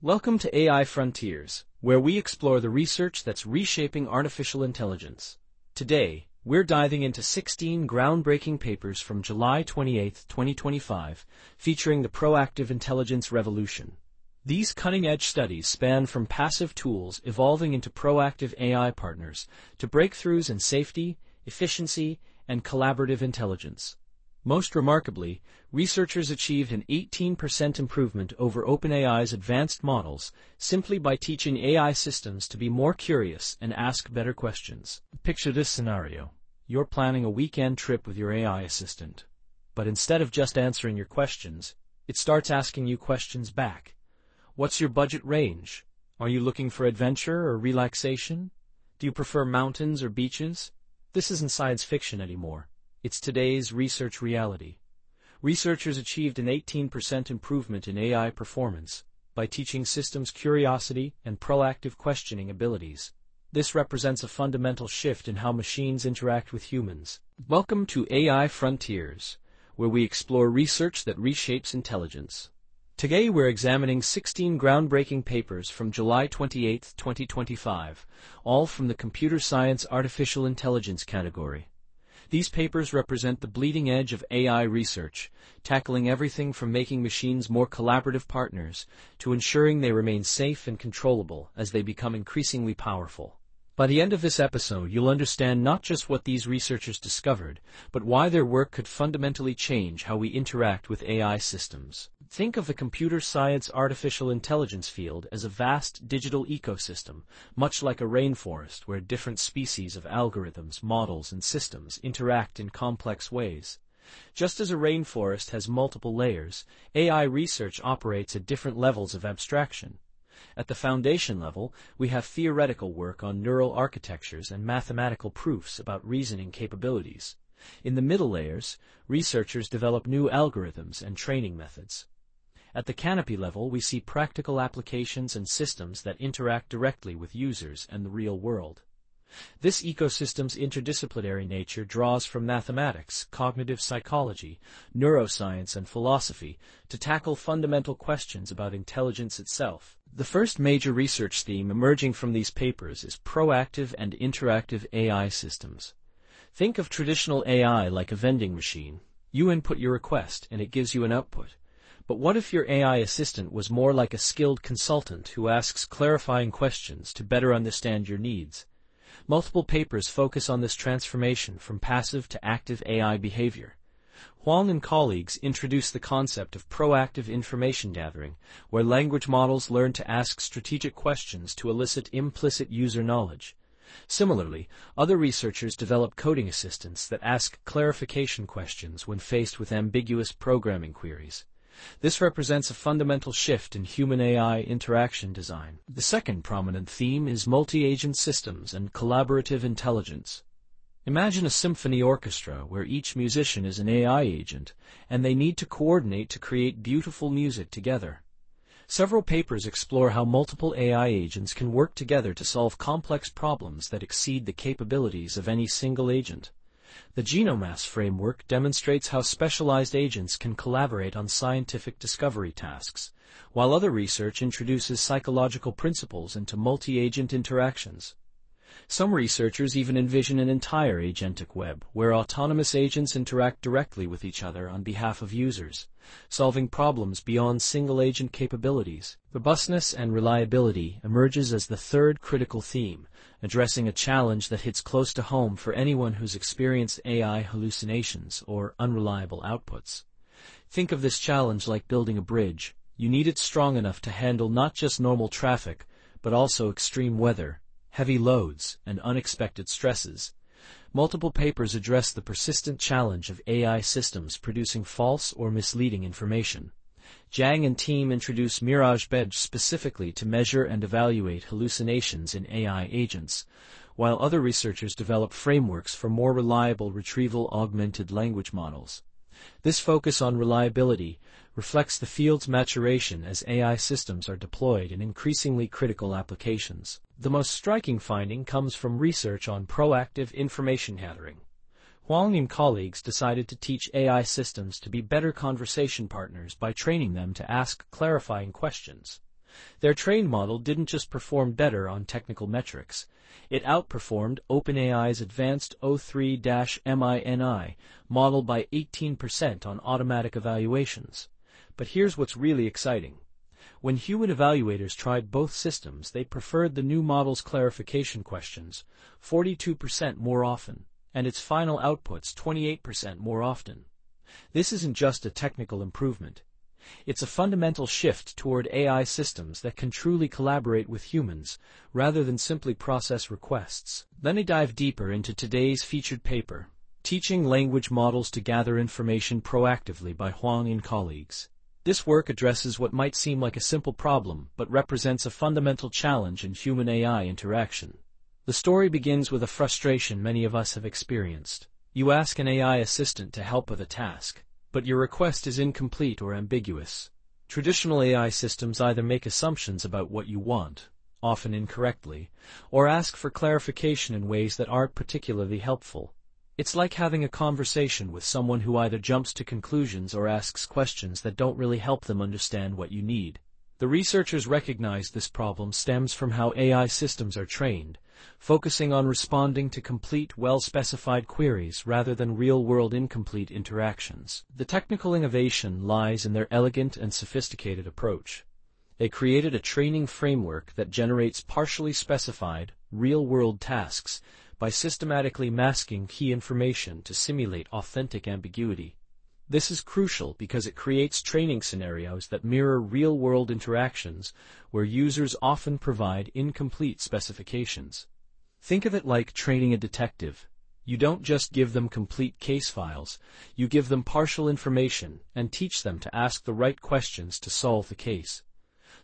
Welcome to AI Frontiers, where we explore the research that's reshaping artificial intelligence. Today, we're diving into 16 groundbreaking papers from July 28, 2025, featuring the proactive intelligence revolution. These cutting-edge studies span from passive tools evolving into proactive AI partners to breakthroughs in safety, efficiency, and collaborative intelligence. Most remarkably, researchers achieved an 18% improvement over OpenAI's advanced models simply by teaching AI systems to be more curious and ask better questions. Picture this scenario. You're planning a weekend trip with your AI assistant. But instead of just answering your questions, it starts asking you questions back. What's your budget range? Are you looking for adventure or relaxation? Do you prefer mountains or beaches? This isn't science fiction anymore. It's today's research reality. Researchers achieved an 18% improvement in AI performance by teaching systems curiosity and proactive questioning abilities. This represents a fundamental shift in how machines interact with humans. Welcome to AI Frontiers, where we explore research that reshapes intelligence. Today we're examining 16 groundbreaking papers from July 28, 2025, all from the computer science artificial intelligence category. These papers represent the bleeding edge of AI research, tackling everything from making machines more collaborative partners to ensuring they remain safe and controllable as they become increasingly powerful. By the end of this episode, you'll understand not just what these researchers discovered, but why their work could fundamentally change how we interact with AI systems. Think of the computer science artificial intelligence field as a vast digital ecosystem, much like a rainforest where different species of algorithms, models, and systems interact in complex ways. Just as a rainforest has multiple layers, AI research operates at different levels of abstraction. At the foundation level, we have theoretical work on neural architectures and mathematical proofs about reasoning capabilities. In the middle layers, researchers develop new algorithms and training methods. At the canopy level, we see practical applications and systems that interact directly with users and the real world. This ecosystem's interdisciplinary nature draws from mathematics, cognitive psychology, neuroscience, and philosophy to tackle fundamental questions about intelligence itself. The first major research theme emerging from these papers is proactive and interactive AI systems. Think of traditional AI like a vending machine. You input your request, and it gives you an output. But what if your AI assistant was more like a skilled consultant who asks clarifying questions to better understand your needs? Multiple papers focus on this transformation from passive to active AI behavior. Huang and colleagues introduce the concept of proactive information gathering, where language models learn to ask strategic questions to elicit implicit user knowledge. Similarly, other researchers develop coding assistants that ask clarification questions when faced with ambiguous programming queries. This represents a fundamental shift in human-AI interaction design. The second prominent theme is multi-agent systems and collaborative intelligence. Imagine a symphony orchestra where each musician is an AI agent, and they need to coordinate to create beautiful music together. Several papers explore how multiple AI agents can work together to solve complex problems that exceed the capabilities of any single agent. The GenoMass framework demonstrates how specialized agents can collaborate on scientific discovery tasks, while other research introduces psychological principles into multi-agent interactions. Some researchers even envision an entire agentic web, where autonomous agents interact directly with each other on behalf of users, solving problems beyond single-agent capabilities. Robustness and reliability emerges as the third critical theme, addressing a challenge that hits close to home for anyone who's experienced AI hallucinations or unreliable outputs. Think of this challenge like building a bridge. You need it strong enough to handle not just normal traffic, but also extreme weather, heavy loads, and unexpected stresses. Multiple papers address the persistent challenge of AI systems producing false or misleading information. Zhang and team introduce MirageBedge specifically to measure and evaluate hallucinations in AI agents, while other researchers develop frameworks for more reliable retrieval augmented language models. This focus on reliability reflects the field's maturation as AI systems are deployed in increasingly critical applications. The most striking finding comes from research on proactive information gathering. Huang and colleagues decided to teach AI systems to be better conversation partners by training them to ask clarifying questions. Their trained model didn't just perform better on technical metrics. It outperformed OpenAI's advanced O3-MINI model by 18% on automatic evaluations. But here's what's really exciting. When human evaluators tried both systems, they preferred the new model's clarification questions 42% more often, and its final outputs 28% more often. This isn't just a technical improvement. It's a fundamental shift toward AI systems that can truly collaborate with humans, rather than simply process requests. Let me dive deeper into today's featured paper, Teaching Language Models to Gather Information Proactively by Huang and colleagues. This work addresses what might seem like a simple problem, but represents a fundamental challenge in human-AI interaction. The story begins with a frustration many of us have experienced. You ask an AI assistant to help with a task, but your request is incomplete or ambiguous. Traditional AI systems either make assumptions about what you want, often incorrectly, or ask for clarification in ways that aren't particularly helpful. It's like having a conversation with someone who either jumps to conclusions or asks questions that don't really help them understand what you need. The researchers recognize this problem stems from how AI systems are trained, focusing on responding to complete, well-specified queries rather than real-world incomplete interactions. The technical innovation lies in their elegant and sophisticated approach. They created a training framework that generates partially specified, real-world tasks by systematically masking key information to simulate authentic ambiguity. This is crucial because it creates training scenarios that mirror real-world interactions where users often provide incomplete specifications. Think of it like training a detective. You don't just give them complete case files, you give them partial information and teach them to ask the right questions to solve the case.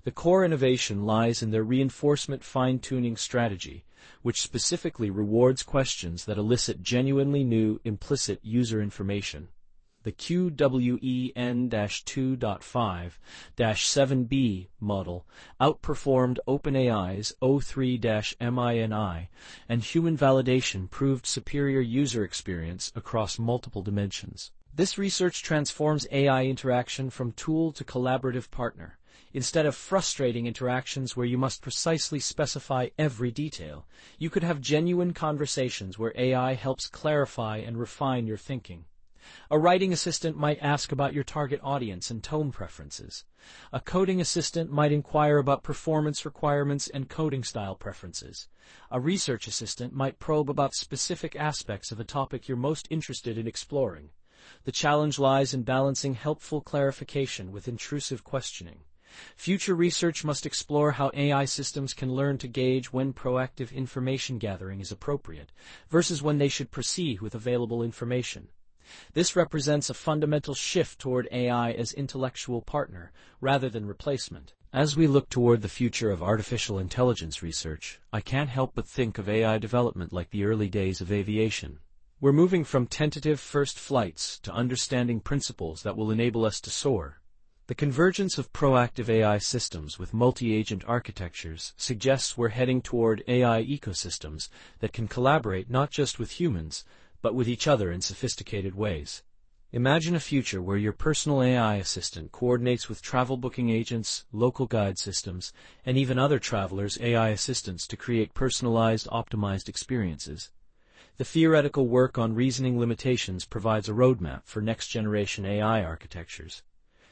The core innovation lies in their reinforcement fine-tuning strategy, which specifically rewards questions that elicit genuinely new implicit user information. The QWEN-2.5-7b model outperformed OpenAI's O3-MINI, and human validation proved superior user experience across multiple dimensions. This research transforms AI interaction from tool to collaborative partner. Instead of frustrating interactions where you must precisely specify every detail, you could have genuine conversations where AI helps clarify and refine your thinking. A writing assistant might ask about your target audience and tone preferences. A coding assistant might inquire about performance requirements and coding style preferences. A research assistant might probe about specific aspects of a topic you're most interested in exploring. The challenge lies in balancing helpful clarification with intrusive questioning. Future research must explore how AI systems can learn to gauge when proactive information gathering is appropriate, versus when they should proceed with available information. This represents a fundamental shift toward AI as intellectual partner, rather than replacement. As we look toward the future of artificial intelligence research, I can't help but think of AI development like the early days of aviation. We're moving from tentative first flights to understanding principles that will enable us to soar. The convergence of proactive AI systems with multi-agent architectures suggests we're heading toward AI ecosystems that can collaborate not just with humans, but with each other in sophisticated ways. Imagine a future where your personal AI assistant coordinates with travel booking agents, local guide systems, and even other travelers' AI assistants to create personalized, optimized experiences. The theoretical work on reasoning limitations provides a roadmap for next-generation AI architectures.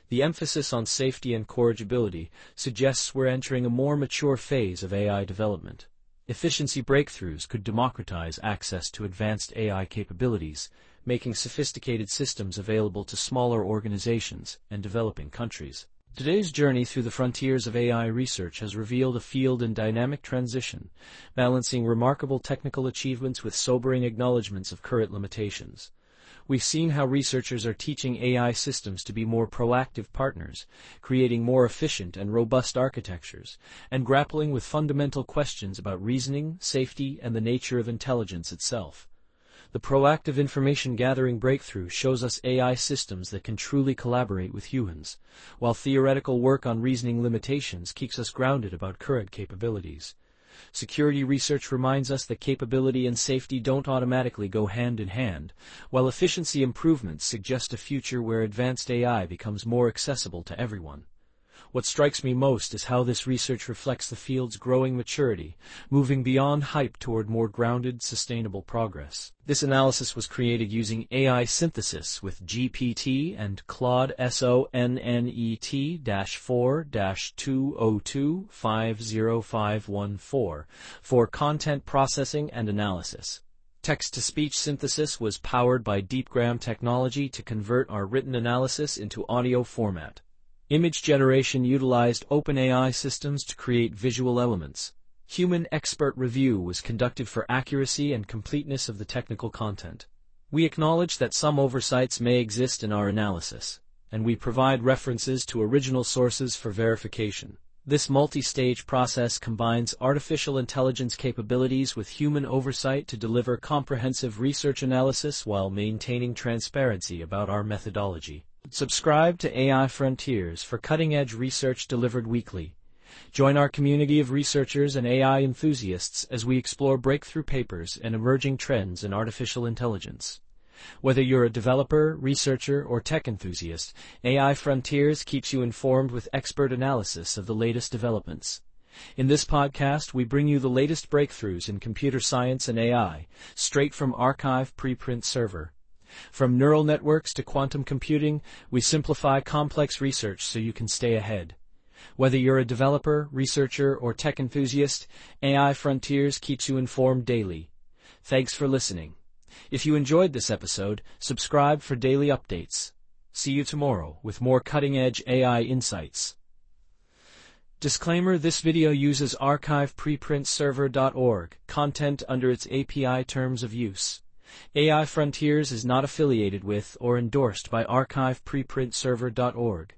The emphasis on safety and corrigibility suggests we're entering a more mature phase of AI development. Efficiency breakthroughs could democratize access to advanced AI capabilities, making sophisticated systems available to smaller organizations and developing countries. Today's journey through the frontiers of AI research has revealed a field in dynamic transition, balancing remarkable technical achievements with sobering acknowledgments of current limitations. We've seen how researchers are teaching AI systems to be more proactive partners, creating more efficient and robust architectures, and grappling with fundamental questions about reasoning, safety, and the nature of intelligence itself. The proactive information gathering breakthrough shows us AI systems that can truly collaborate with humans, while theoretical work on reasoning limitations keeps us grounded about current capabilities. Security research reminds us that capability and safety don't automatically go hand in hand, while efficiency improvements suggest a future where advanced AI becomes more accessible to everyone. What strikes me most is how this research reflects the field's growing maturity, moving beyond hype toward more grounded, sustainable progress. This analysis was created using AI synthesis with GPT and Claude Sonnet-4-202-50514 for content processing and analysis. Text-to-speech synthesis was powered by Deepgram technology to convert our written analysis into audio format. Image generation utilized OpenAI systems to create visual elements. Human expert review was conducted for accuracy and completeness of the technical content. We acknowledge that some oversights may exist in our analysis, and we provide references to original sources for verification. This multi-stage process combines artificial intelligence capabilities with human oversight to deliver comprehensive research analysis while maintaining transparency about our methodology. Subscribe to AI Frontiers for cutting-edge research delivered weekly. Join our community of researchers and AI enthusiasts as we explore breakthrough papers and emerging trends in artificial intelligence. Whether you're a developer, researcher, or tech enthusiast, AI Frontiers keeps you informed with expert analysis of the latest developments. In this podcast, we bring you the latest breakthroughs in computer science and AI, straight from archive preprint server. From neural networks to quantum computing, we simplify complex research so you can stay ahead. Whether you're a developer, researcher, or tech enthusiast, AI Frontiers keeps you informed daily. Thanks for listening. If you enjoyed this episode, subscribe for daily updates. See you tomorrow with more cutting-edge AI insights. Disclaimer: this video uses archivepreprinserver.org, content under its API terms of use. AI Frontiers is not affiliated with or endorsed by archivepreprinserver.org.